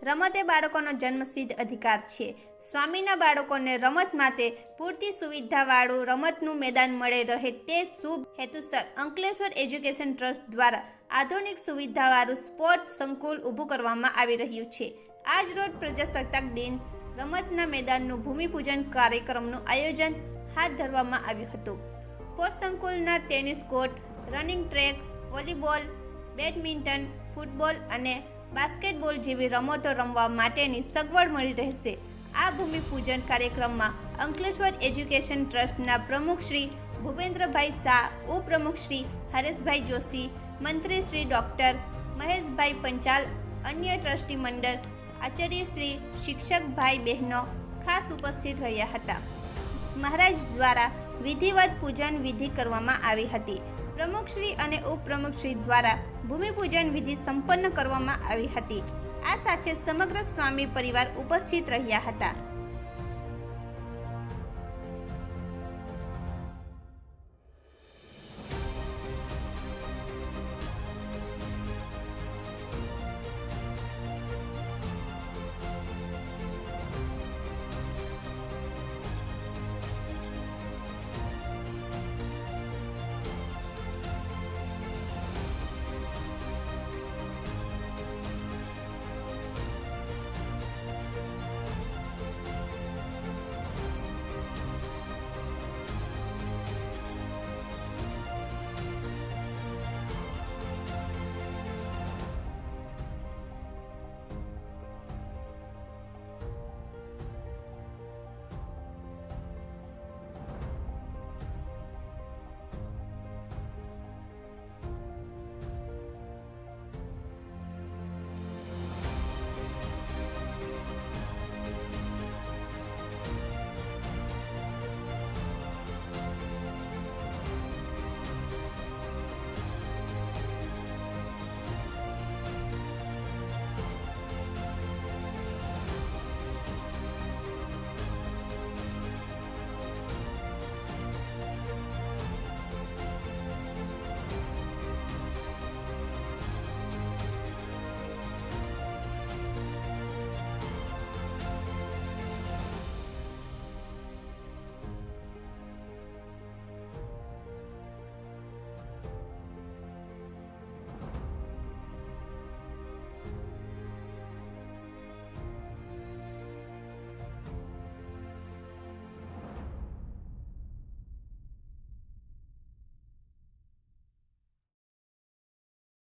રમત એ બાળકોનો જન્મસિદ્ધ અધિકાર છે. સ્વામીના બાળકોને રમત માટે પૂરતી સુવિધાવાળું રમતનું મેદાન મળે રહે તે શુભ હેતુસર અંકલેશ્વર એજ્યુકેશન ટ્રસ્ટ દ્વારા આધુનિક સુવિધાવાળું સ્પોર્ટ સંકુલ ઊભું કરવામાં આવી રહ્યું છે. આજ રોજ પ્રજાસત્તાક દિન રમતના મેદાનનું ભૂમિપૂજન કાર્યક્રમનું આયોજન હાથ ધરવામાં આવ્યું હતું. સ્પોર્ટ સંકુલના tennis court, running track, volleyball, badminton, football અને બાસ્કેટબોલ જેવી રમતો રમવા માટેની સગવડ મળી રહેશે. આ ભૂમિપૂજન કાર્યક્રમમાં અંકલેશ્વર એજ્યુકેશન ટ્રસ્ટના પ્રમુખ શ્રી ભૂપેન્દ્રભાઈ શાહ, ઉપપ્રમુખ શ્રી હરેશભાઈ જોશી, મંત્રી શ્રી ડૉક્ટર મહેશભાઈ પંચાલ, અન્ય ટ્રસ્ટી મંડળ, આચાર્ય શ્રી, શિક્ષક ભાઈ બહેનો ખાસ ઉપસ્થિત રહ્યા હતા. મહારાજ દ્વારા વિધિવત પૂજન વિધિ કરવામાં આવી હતી. પ્રમુખશ્રી અને ઉપપ્રમુખશ્રી દ્વારા ભૂમિપૂજન વિધિ સંપન્ન કરવામાં આવી હતી. આ સાથે સમગ્ર સ્વામી પરિવાર ઉપસ્થિત રહ્યા હતા.